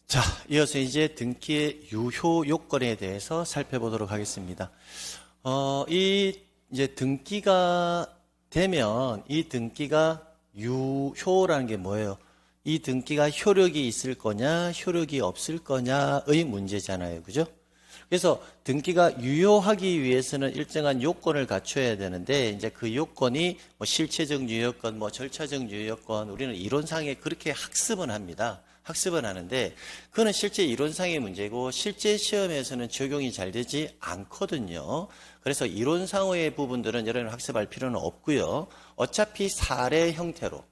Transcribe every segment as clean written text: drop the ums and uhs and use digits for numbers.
자, 이어서 이제 등기의 유효 요건에 대해서 살펴보도록 하겠습니다. 이제 등기가 되면 이 등기가 유효라는 게 뭐예요? 이 등기가 효력이 있을 거냐, 효력이 없을 거냐의 문제잖아요. 그죠? 그래서 등기가 유효하기 위해서는 일정한 요건을 갖춰야 되는데, 이제 그 요건이 뭐 실체적 유효권, 뭐 절차적 유효권, 우리는 이론상에 그렇게 학습은 합니다. 학습은 하는데, 그거는 실제 이론상의 문제고, 실제 시험에서는 적용이 잘 되지 않거든요. 그래서 이론상의 부분들은 여러분 학습할 필요는 없고요. 어차피 사례 형태로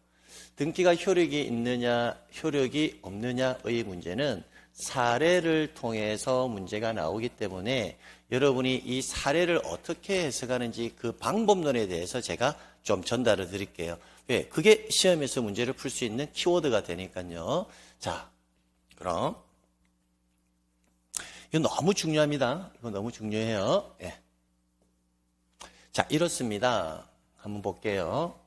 등기가 효력이 있느냐, 효력이 없느냐의 문제는 사례를 통해서 문제가 나오기 때문에 여러분이 이 사례를 어떻게 해석하는지 그 방법론에 대해서 제가 좀 전달을 드릴게요. 왜? 그게 시험에서 문제를 풀 수 있는 키워드가 되니까요. 자, 그럼 이거 너무 중요합니다. 이거 너무 중요해요. 예. 자, 이렇습니다. 한번 볼게요.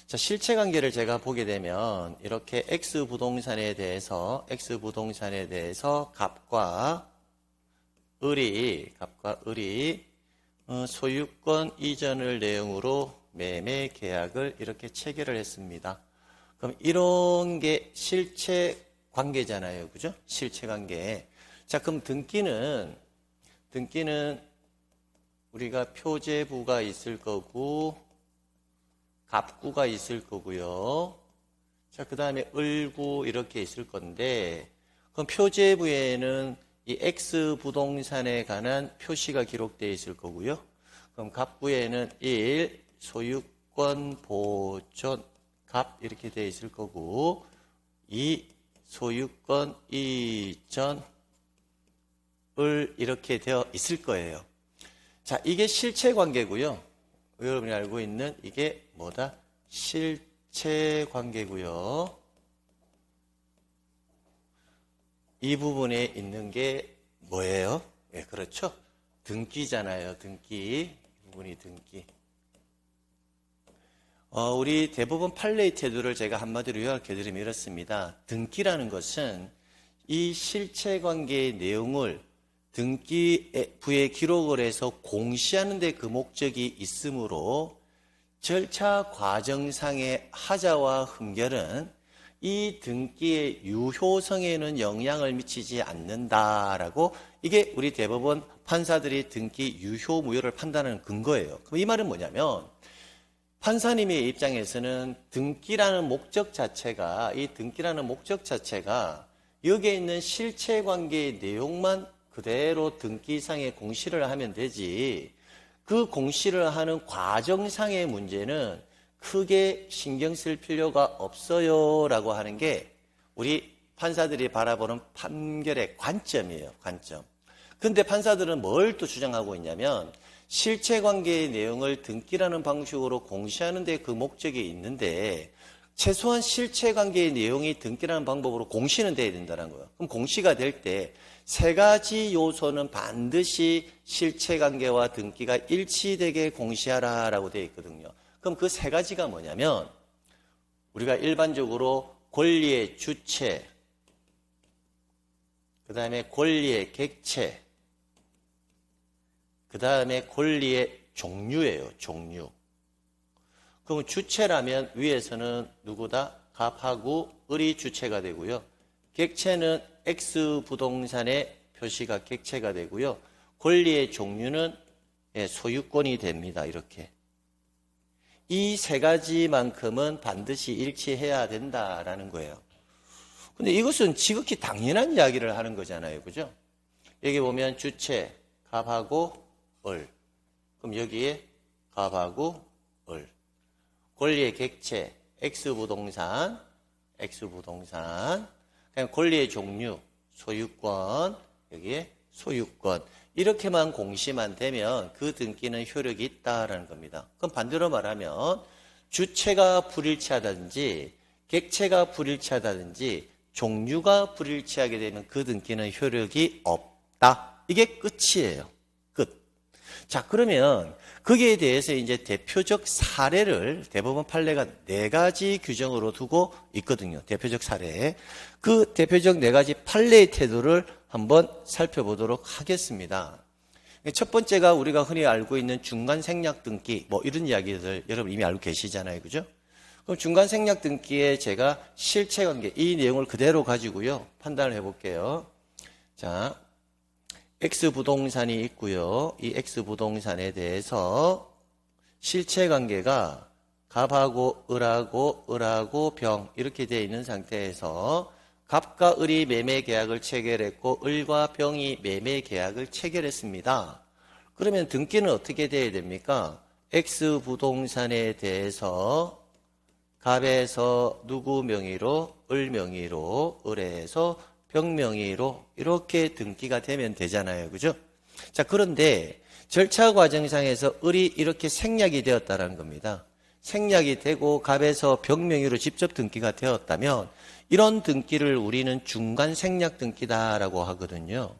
자, 실체관계를 제가 보게 되면 이렇게 X부동산에 대해서 값과 을이 소유권 이전을 내용으로 매매 계약을 이렇게 체결을 했습니다. 그럼 이런 게 실체관계잖아요. 그죠? 실체관계. 자, 그럼 등기는 우리가 표제부가 있을 거고 갑구가 있을 거고요. 자, 그 다음에 을구 이렇게 있을 건데, 그럼 표제부에는 이 X 부동산에 관한 표시가 기록되어 있을 거고요. 그럼 갑구에는 1, 소유권 보존, 갑 이렇게 되어 있을 거고, 2, 소유권 이전, 을 이렇게 되어 있을 거예요. 자, 이게 실체관계고요. 여러분이 알고 있는 이게 뭐다? 실체관계고요. 이 부분에 있는 게 뭐예요? 예, 그렇죠. 등기잖아요. 등기. 이 부분이 등기. 우리 대부분 판례의 태도를 제가 한마디로 요약해드리면 이렇습니다. 등기라는 것은 이 실체관계의 내용을 등기부에 기록을 해서 공시하는 데 그 목적이 있으므로 절차 과정상의 하자와 흠결은 이 등기의 유효성에는 영향을 미치지 않는다라고, 이게 우리 대법원 판사들이 등기 유효 무효를 판단하는 근거예요. 그럼 이 말은 뭐냐면 판사님의 입장에서는 등기라는 목적 자체가 여기에 있는 실체관계의 내용만 그대로 등기상에 공시를 하면 되지, 그 공시를 하는 과정상의 문제는 크게 신경 쓸 필요가 없어요 라고 하는 게 우리 판사들이 바라보는 판결의 관점이에요. 관점. 근데 판사들은 뭘 또 주장하고 있냐면 실체관계의 내용을 등기라는 방식으로 공시하는 데 그 목적이 있는데 최소한 실체관계의 내용이 등기라는 방법으로 공시는 돼야 된다는 거예요. 그럼 공시가 될 때 세 가지 요소는 반드시 실체관계와 등기가 일치되게 공시하라라고 되어 있거든요. 그럼 그 세 가지가 뭐냐면 우리가 일반적으로 권리의 주체, 그 다음에 권리의 객체, 그 다음에 권리의 종류예요. 종류. 그럼 주체라면 위에서는 누구다? 갑하고 을이 주체가 되고요. 객체는 X 부동산의 표시가 객체가 되고요. 권리의 종류는 소유권이 됩니다. 이렇게. 이 세 가지만큼은 반드시 일치해야 된다라는 거예요. 근데 이것은 지극히 당연한 이야기를 하는 거잖아요. 그죠? 여기 보면 주체, 갑하고 을. 그럼 여기에 갑하고 을. 권리의 객체, X부동산. 그냥 권리의 종류, 소유권, 여기에 소유권. 이렇게만 공시만 되면 그 등기는 효력이 있다라는 겁니다. 그럼 반대로 말하면 주체가 불일치하다든지 객체가 불일치하다든지 종류가 불일치하게 되면 그 등기는 효력이 없다. 이게 끝이에요. 끝. 자, 그러면 거기에 대해서 이제 대표적 사례를 대법원 판례가 4가지 규정으로 두고 있거든요. 대표적 사례. 그 대표적 4가지 판례의 태도를 한번 살펴보도록 하겠습니다. 첫 번째가 우리가 흔히 알고 있는 중간 생략 등기, 뭐 이런 이야기들 여러분 이미 알고 계시잖아요. 그죠? 그럼 중간 생략 등기에 제가 실체관계, 이 내용을 그대로 가지고요. 판단을 해볼게요. 자, X 부동산이 있고요. 이 X 부동산에 대해서 실체관계가 갑하고 을하고 병 이렇게 되어 있는 상태에서 갑과 을이 매매 계약을 체결했고 을과 병이 매매 계약을 체결했습니다. 그러면 등기는 어떻게 돼야 됩니까? X 부동산에 대해서 갑에서 누구 명의로? 을 명의로, 을에서 병 명의로 이렇게 등기가 되면 되잖아요. 그죠? 자, 그런데 절차 과정상에서 을이 이렇게 생략이 되었다는 겁니다. 생략이 되고 갑에서 병 명의로 직접 등기가 되었다면 이런 등기를 우리는 중간 생략 등기다라고 하거든요.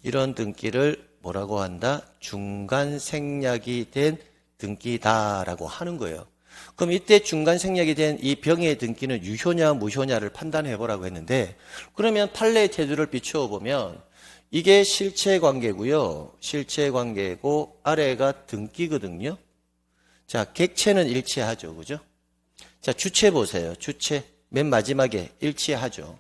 이런 등기를 뭐라고 한다? 중간 생략이 된 등기다라고 하는 거예요. 그럼 이때 중간 생략이 된 이 병의 등기는 유효냐 무효냐를 판단해 보라고 했는데, 그러면 판례의 태도를 비추어 보면 이게 실체관계고요. 실체관계고 아래가 등기거든요. 자, 객체는 일치하죠. 그죠? 자, 주체 보세요. 주체. 맨 마지막에 일치하죠.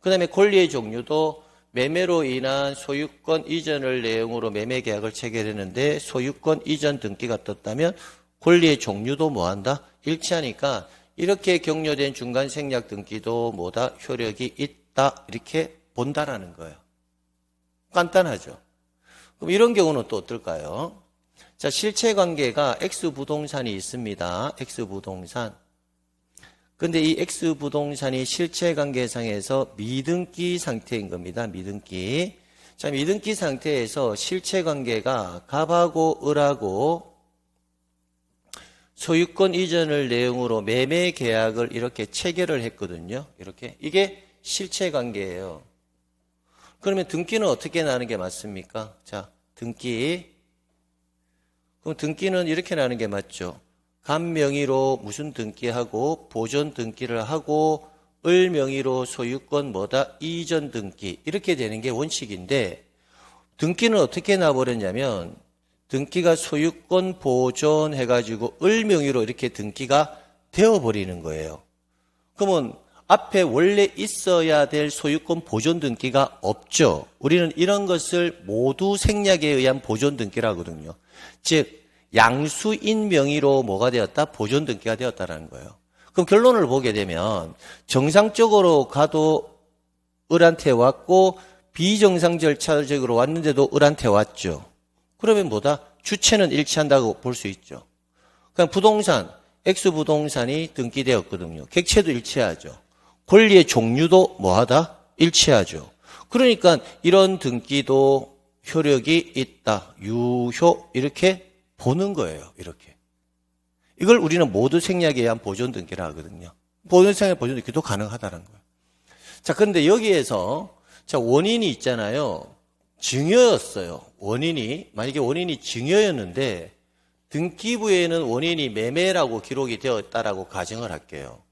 그 다음에 권리의 종류도 매매로 인한 소유권 이전을 내용으로 매매 계약을 체결했는데 소유권 이전 등기가 떴다면 권리의 종류도 뭐한다? 일치하니까 이렇게 격려된 중간 생략 등기도 뭐다? 효력이 있다. 이렇게 본다라는 거예요. 간단하죠. 그럼 이런 경우는 또 어떨까요? 자, 실체관계가 X부동산이 있습니다. X부동산. 근데 이 X부동산이 실체관계상에서 미등기 상태인 겁니다. 미등기. 자, 미등기 상태에서 실체관계가 갑하고 을하고 소유권 이전을 내용으로 매매 계약을 이렇게 체결을 했거든요. 이렇게. 이게 실체관계예요. 그러면 등기는 어떻게 나는 게 맞습니까? 자, 등기. 그럼 등기는 이렇게 나는 게 맞죠. 갑 명의로 무슨 등기하고 보존 등기를 하고 을 명의로 소유권 뭐다? 이전 등기. 이렇게 되는 게 원칙인데 등기는 어떻게 나버렸냐면 등기가 소유권 보존 해가지고 을 명의로 이렇게 등기가 되어버리는 거예요. 그러면 앞에 원래 있어야 될 소유권 보존 등기가 없죠. 우리는 이런 것을 모두 생략에 의한 보존 등기라 하거든요. 즉 양수인 명의로 뭐가 되었다? 보존 등기가 되었다는 거예요. 그럼 결론을 보게 되면 정상적으로 가도 을한테 왔고 비정상 절차적으로 왔는데도 을한테 왔죠. 그러면 뭐다? 주체는 일치한다고 볼 수 있죠. 그냥 부동산, X부동산이 등기되었거든요. 객체도 일치하죠. 권리의 종류도 뭐하다? 일치하죠. 그러니까 이런 등기도 효력이 있다. 유효 이렇게 보는 거예요. 이렇게. 이걸 우리는 모두 생략에 의한 보존 등기라 하거든요. 보존 생략 보존 등기도 가능하다는 거예요. 자, 그런데 여기에서 자, 원인이 있잖아요. 증여였어요. 원인이. 만약에 원인이 증여였는데 등기부에는 원인이 매매라고 기록이 되었다라고 가정을 할게요.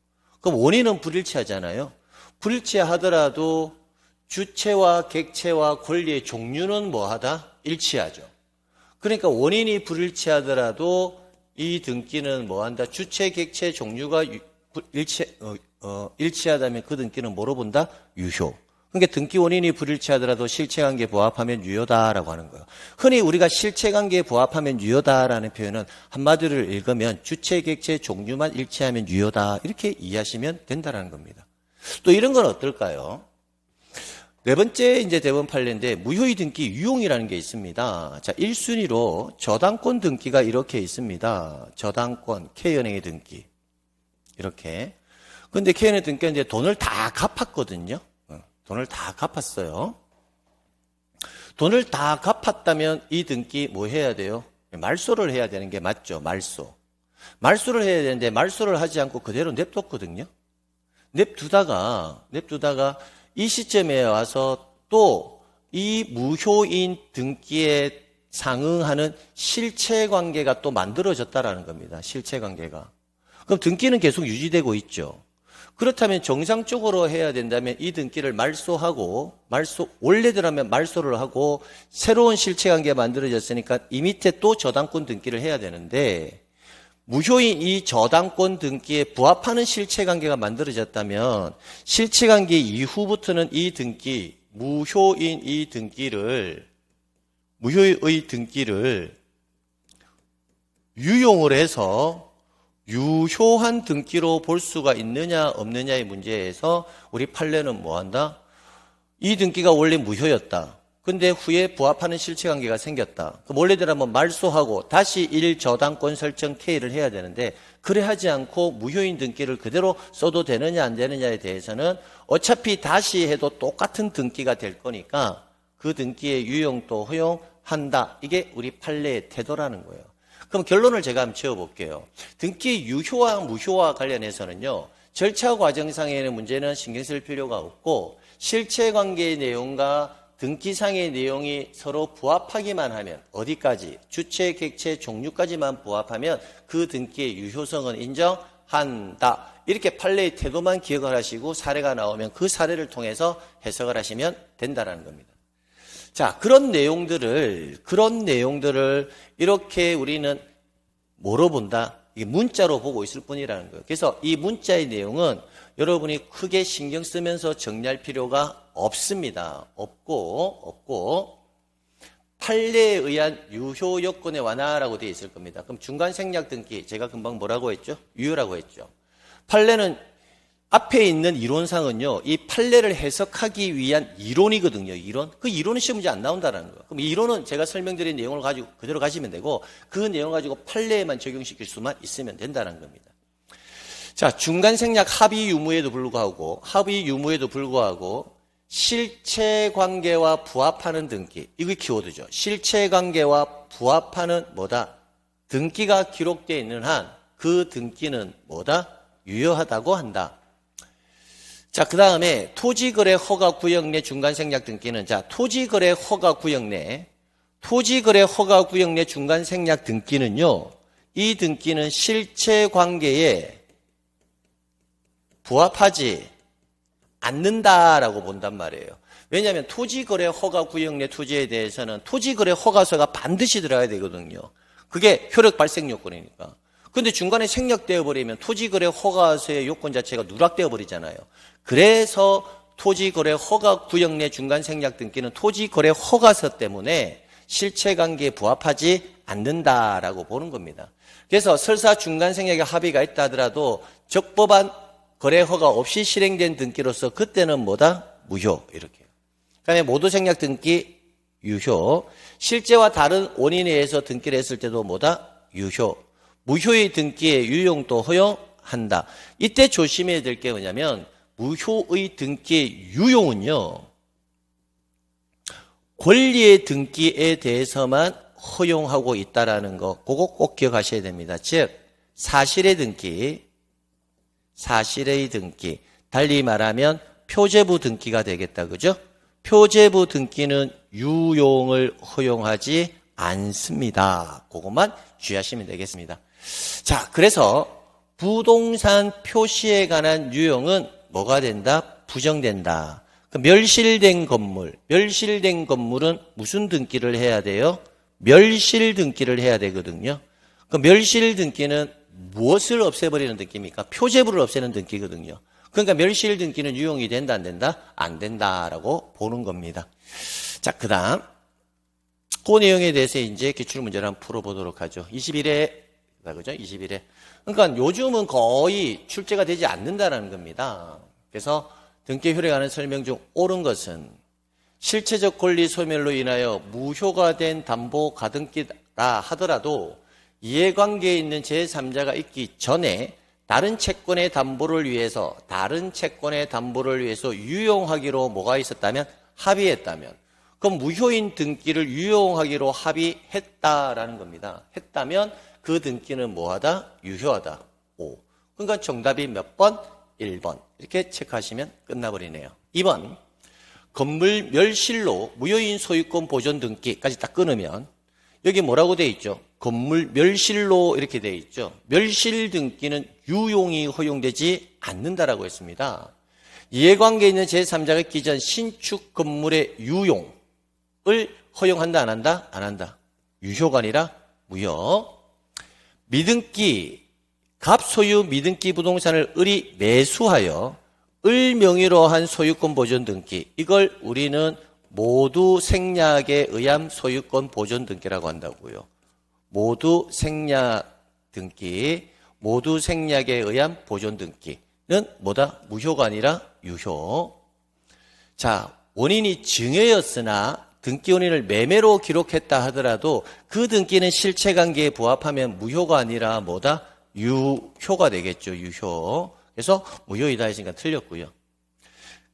그럼 원인은 불일치하잖아요. 불일치하더라도 주체와 객체와 권리의 종류는 뭐하다? 일치하죠. 그러니까 원인이 불일치하더라도 이 등기는 뭐한다? 주체, 객체, 종류가 일치하다면 그 등기는 뭐로 본다? 유효. 그러니까 등기 원인이 불일치하더라도 실체관계에 부합하면 유효다라고 하는 거예요. 흔히 우리가 실체관계에 부합하면 유효다라는 표현은 한마디로 읽으면 주체, 객체, 종류만 일치하면 유효다 이렇게 이해하시면 된다는 겁니다. 또 이런 건 어떨까요? 네 번째 이제 대법원 판례인데 무효의 등기 유용이라는 게 있습니다. 자, 1순위로 저당권 등기가 이렇게 있습니다. 저당권 K은행의 등기 이렇게. 근데 K은행 등기가 이제 돈을 다 갚았거든요. 돈을 다 갚았어요. 돈을 다 갚았다면 이 등기 뭐 해야 돼요? 말소를 해야 되는 게 맞죠. 말소. 말소를 해야 되는데 말소를 하지 않고 그대로 냅뒀거든요. 냅두다가 이 시점에 와서 또 이 무효인 등기에 상응하는 실체관계가 또 만들어졌다라는 겁니다. 실체관계가. 그럼 등기는 계속 유지되고 있죠. 그렇다면 정상적으로 해야 된다면 이 등기를 말소하고 원래대로라면 말소를 하고 새로운 실체관계가 만들어졌으니까 이 밑에 또 저당권 등기를 해야 되는데 무효인 이 저당권 등기에 부합하는 실체관계가 만들어졌다면 실체관계 이후부터는 이 등기, 무효의 등기를 유용을 해서 유효한 등기로 볼 수가 있느냐 없느냐의 문제에서 우리 판례는 뭐한다? 이 등기가 원래 무효였다. 근데 후에 부합하는 실체관계가 생겼다. 그럼 원래대로 한번 말소하고 다시 1저당권 설정 K를 해야 되는데 그래 하지 않고 무효인 등기를 그대로 써도 되느냐 안 되느냐에 대해서는 어차피 다시 해도 똑같은 등기가 될 거니까 그 등기의 유용도 허용한다. 이게 우리 판례의 태도라는 거예요. 그럼 결론을 제가 한번 지어볼게요. 등기 유효와 무효와 관련해서는요. 절차 과정상의 문제는 신경 쓸 필요가 없고 실체관계의 내용과 등기상의 내용이 서로 부합하기만 하면 어디까지? 주체, 객체, 종류까지만 부합하면 그 등기의 유효성은 인정한다. 이렇게 판례의 태도만 기억을 하시고 사례가 나오면 그 사례를 통해서 해석을 하시면 된다는 겁니다. 자, 그런 내용들을 이렇게 우리는 뭐로 본다? 이게 문자로 보고 있을 뿐이라는 거예요. 그래서 이 문자의 내용은 여러분이 크게 신경 쓰면서 정리할 필요가 없습니다. 없고 판례에 의한 유효 요건의 완화라고 되어 있을 겁니다. 그럼 중간 생략 등기 제가 금방 뭐라고 했죠? 유효라고 했죠. 판례는 앞에 있는 이론상은요, 이 판례를 해석하기 위한 이론이거든요, 이론. 그 이론은 시험 문제 안 나온다는 거예요. 그럼 이 이론은 제가 설명드린 내용을 가지고 그대로 가시면 되고, 그 내용을 가지고 판례에만 적용시킬 수만 있으면 된다는 겁니다. 자, 중간 생략 합의 유무에도 불구하고, 실체 관계와 부합하는 등기. 이게 키워드죠. 실체 관계와 부합하는 뭐다? 등기가 기록되어 있는 한, 그 등기는 뭐다? 유효하다고 한다. 자, 그 다음에 토지거래 허가 구역 내 중간 생략 등기는, 자, 토지거래 허가 구역 내 중간 생략 등기는요, 이 등기는 실체 관계에 부합하지 않는다라고 본단 말이에요. 왜냐하면 토지거래 허가 구역 내 토지에 대해서는 토지거래 허가서가 반드시 들어가야 되거든요. 그게 효력 발생 요건이니까. 근데 중간에 생략되어 버리면 토지거래 허가서의 요건 자체가 누락되어 버리잖아요. 그래서 토지거래 허가 구역 내 중간 생략 등기는 토지거래 허가서 때문에 실체관계에 부합하지 않는다라고 보는 겁니다. 그래서 설사 중간 생략에 합의가 있다 하더라도 적법한 거래 허가 없이 실행된 등기로서 그때는 뭐다? 무효. 이렇게. 그다음에 모두 생략 등기 유효. 실제와 다른 원인에 의해서 등기를 했을 때도 뭐다? 유효. 무효의 등기의 유용도 허용한다. 이때 조심해야 될 게 뭐냐면 무효의 등기의 유용은요, 권리의 등기에 대해서만 허용하고 있다라는 거, 그거 꼭 기억하셔야 됩니다. 즉, 사실의 등기, 달리 말하면 표제부 등기가 되겠다, 그죠? 표제부 등기는 유용을 허용하지 않습니다. 그것만 주의하시면 되겠습니다. 자, 그래서 부동산 표시에 관한 유용은 뭐가 된다? 부정된다. 멸실된 건물은 무슨 등기를 해야 돼요? 멸실 등기를 해야 되거든요. 그 멸실 등기는 무엇을 없애버리는 등기입니까? 표제부를 없애는 등기거든요. 그러니까 멸실 등기는 유용이 된다, 안 된다? 안 된다라고 보는 겁니다. 자, 그 다음. 그 내용에 대해서 이제 기출문제를 한번 풀어보도록 하죠. 21회, 그죠? 21회. 그러니까 요즘은 거의 출제가 되지 않는다는 겁니다. 그래서 등기 효력에 관한 설명 중 옳은 것은 실체적 권리 소멸로 인하여 무효가 된 담보 가등기라 하더라도 이해관계에 있는 제3자가 있기 전에 다른 채권의 담보를 위해서 유용하기로 뭐가 있었다면? 합의했다면. 그럼 무효인 등기를 유용하기로 합의했다라는 겁니다. 했다면 그 등기는 뭐하다? 유효하다. 5. 그러니까 정답이 몇 번? 1번. 이렇게 체크하시면 끝나버리네요. 2번. 건물 멸실로 무효인 소유권 보존 등기까지 딱 끊으면 여기 뭐라고 돼 있죠? 건물 멸실로 이렇게 돼 있죠. 멸실 등기는 유용이 허용되지 않는다라고 했습니다. 이해관계 있는 제3자가 기재한 신축 건물의 유용을 허용한다 안 한다? 안 한다. 유효가 아니라 무효. 미등기, 갑소유 미등기 부동산을 을이 매수하여 을 명의로 한 소유권 보존 등기, 이걸 우리는 모두 생략에 의한 소유권 보존 등기라고 한다고요. 모두 생략 등기, 모두 생략에 의한 보존 등기는 뭐다? 무효가 아니라 유효. 자, 원인이 증여였으나 등기 원인을 매매로 기록했다 하더라도 그 등기는 실체관계에 부합하면 무효가 아니라 뭐다? 유효가 되겠죠. 유효. 그래서 무효이다 했으니까 틀렸고요.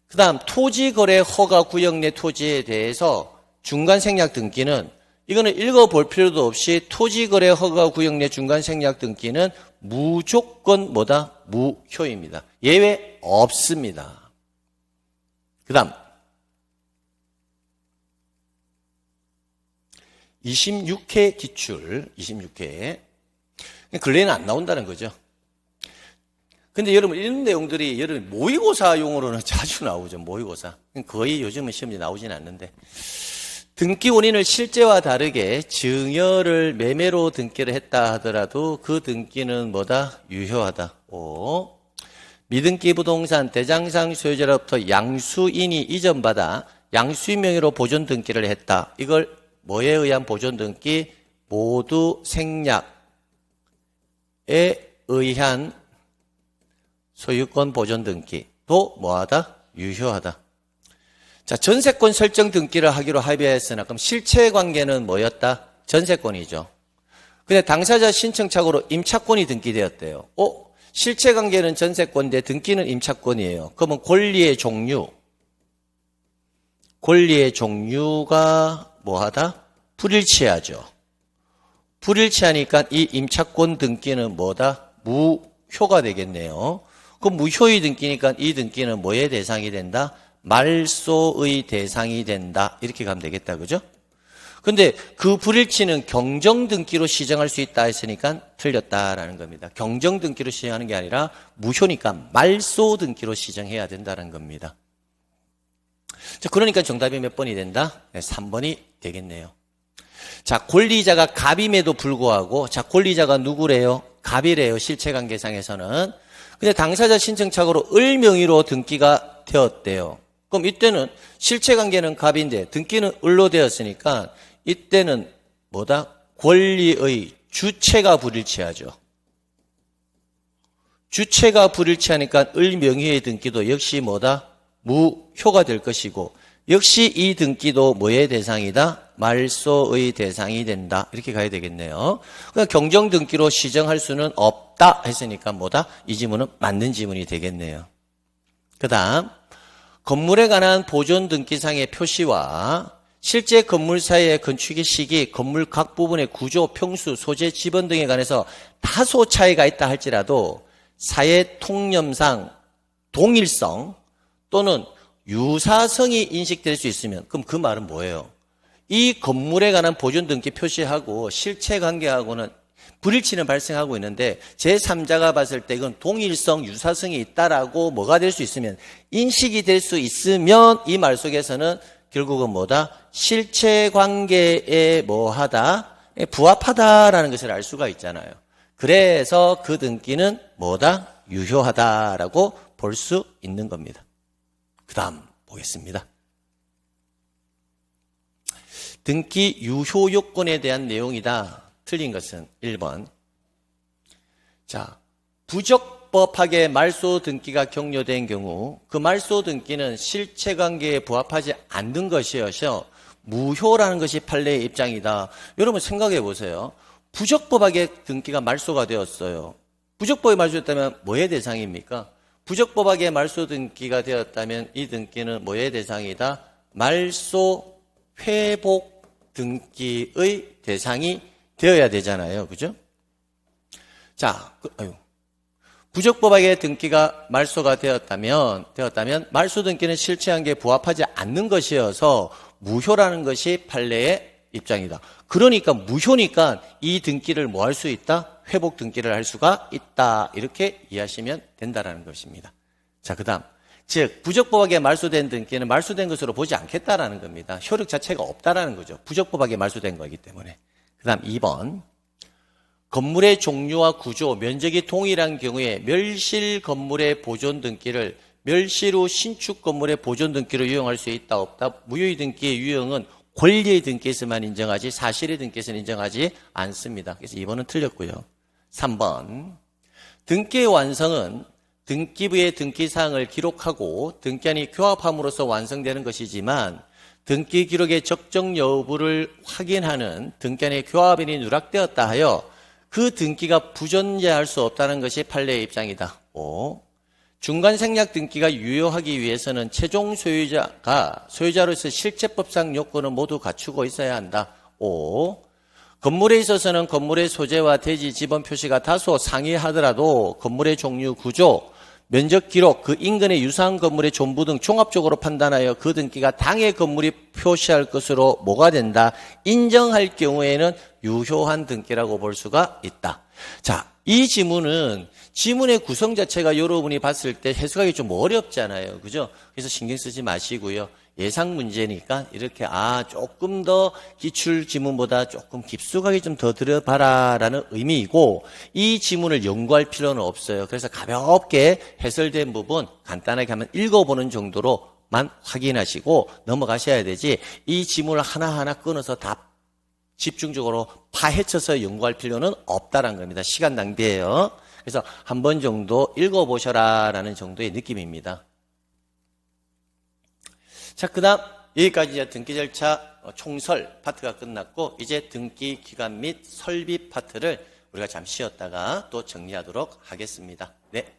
그 다음 토지거래 허가 구역 내 토지에 대해서 중간생략 등기는, 이거는 읽어볼 필요도 없이 토지거래 허가 구역 내 중간생략 등기는 무조건 뭐다? 무효입니다. 예외 없습니다. 그 다음 26회 기출, 26회. 근래에는 안 나온다는 거죠. 근데 여러분 이런 내용들이 여러분 모의고사 용어로는 자주 나오죠. 모의고사. 거의 요즘은 시험이 나오진 않는데, 등기 원인을 실제와 다르게 증여를 매매로 등기를 했다 하더라도 그 등기는 뭐다? 유효하다. 5. 미등기 부동산 대장상 소유자로부터 양수인이 이전받아 양수인 명의로 보존 등기를 했다. 이걸 뭐에 의한 보존 등기? 모두 생략에 의한 소유권 보존 등기도 뭐하다? 유효하다. 자, 전세권 설정 등기를 하기로 합의했으나 그럼 실체 관계는 뭐였다? 전세권이죠. 근데 당사자 신청 착오로 임차권이 등기되었대요. 실체 관계는 전세권인데 등기는 임차권이에요. 그러면 권리의 종류가 뭐하다? 불일치하죠. 불일치하니까 이 임차권 등기는 뭐다? 무효가 되겠네요. 그럼 무효의 등기니까 이 등기는 뭐의 대상이 된다? 말소의 대상이 된다. 이렇게 가면 되겠다. 그죠? 근데 그 불일치는 경정 등기로 시정할 수 있다 했으니까 틀렸다라는 겁니다. 경정 등기로 시정하는 게 아니라 무효니까 말소 등기로 시정해야 된다는 겁니다. 자, 그러니까 정답이 몇 번이 된다? 네, 3번이 되겠네요. 자, 권리자가 갑임에도 불구하고, 자, 권리자가 누구래요? 갑이래요. 실체관계상에서는. 근데 당사자 신청 착오로 을 명의로 등기가 되었대요. 그럼 이때는 실체관계는 갑인데 등기는 을로 되었으니까 이때는 뭐다? 권리의 주체가 불일치하죠. 주체가 불일치하니까 을 명의의 등기도 역시 뭐다? 무효가 될 것이고, 역시 이 등기도 뭐의 대상이다? 말소의 대상이 된다. 이렇게 가야 되겠네요. 그러니까 경정 등기로 시정할 수는 없다 했으니까 뭐다? 이 지문은 맞는 지문이 되겠네요. 그 다음 건물에 관한 보존 등기상의 표시와 실제 건물 사이의 건축의 시기, 건물 각 부분의 구조, 평수, 소재, 지번 등에 관해서 다소 차이가 있다 할지라도 사회 통념상 동일성 또는 유사성이 인식될 수 있으면, 그럼 그 말은 뭐예요? 이 건물에 관한 보존 등기 표시하고 실체관계하고는 불일치는 발생하고 있는데 제3자가 봤을 때 이건 동일성, 유사성이 있다라고 뭐가 될 수 있으면, 인식이 될 수 있으면 이 말 속에서는 결국은 뭐다? 실체관계에 뭐하다? 부합하다라는 것을 알 수가 있잖아요. 그래서 그 등기는 뭐다? 유효하다라고 볼 수 있는 겁니다. 그 다음 보겠습니다. 등기 유효 요건에 대한 내용이다. 틀린 것은 1번. 자, 부적법하게 말소 등기가 격려된 경우 그 말소 등기는 실체관계에 부합하지 않는 것이어서 무효라는 것이 판례의 입장이다. 여러분 생각해 보세요. 부적법하게 등기가 말소가 되었어요. 부적법하게 말소됐다면 뭐의 대상입니까? 부적법하게 말소 등기가 되었다면 이 등기는 뭐의 대상이다? 말소 회복 등기의 대상이 되어야 되잖아요. 그죠? 자, 부적법하게 등기가 말소가 되었다면 말소 등기는 실체관계에 부합하지 않는 것이어서 무효라는 것이 판례의 입장이다. 그러니까 무효니까 이 등기를 뭐 할 수 있다? 회복 등기를 할 수가 있다. 이렇게 이해하시면 된다라는 것입니다. 자, 그다음 즉 부적법하게 말소된 등기는 말소된 것으로 보지 않겠다라는 겁니다. 효력 자체가 없다라는 거죠. 부적법하게 말소된 거이기 때문에. 그다음 2번. 건물의 종류와 구조, 면적이 동일한 경우에 멸실 건물의 보존 등기를 멸실 후 신축 건물의 보존 등기로 유용할 수 있다 없다. 무효의 등기의 유형은 권리의 등기에서만 인정하지 사실의 등기에서는 인정하지 않습니다. 그래서 2번은 틀렸고요. 3번. 등기의 완성은 등기부의 등기사항을 기록하고 등기안이 교합함으로써 완성되는 것이지만 등기 기록의 적정 여부를 확인하는 등기안의 교합인이 누락되었다 하여 그 등기가 부존재할 수 없다는 것이 판례의 입장이다. 5. 중간 생략 등기가 유효하기 위해서는 최종 소유자가 소유자로서 실체법상 요건을 모두 갖추고 있어야 한다. 5. 건물에 있어서는 건물의 소재와 대지 지번 표시가 다소 상이하더라도 건물의 종류, 구조, 면적 기록, 그 인근의 유사한 건물의 존부 등 종합적으로 판단하여 그 등기가 당의 건물이 표시할 것으로 뭐가 된다. 인정할 경우에는 유효한 등기라고 볼 수가 있다. 자, 이 지문은 지문의 구성 자체가 여러분이 봤을 때 해석하기 좀 어렵잖아요. 그죠? 그래서 신경 쓰지 마시고요. 예상 문제니까 이렇게 조금 더 기출 지문보다 조금 깊숙하게 좀 더 들어봐라 라는 의미이고 이 지문을 연구할 필요는 없어요. 그래서 가볍게 해설된 부분 간단하게 한번 읽어보는 정도로만 확인하시고 넘어가셔야 되지 이 지문을 하나하나 끊어서 다 집중적으로 파헤쳐서 연구할 필요는 없다는 겁니다. 시간 낭비예요. 그래서 한 번 정도 읽어보셔라 라는 정도의 느낌입니다. 자, 그 다음 여기까지 이제 등기 절차 총설 파트가 끝났고 이제 등기 기간 및 설비 파트를 우리가 잠시 쉬었다가 또 정리하도록 하겠습니다. 네.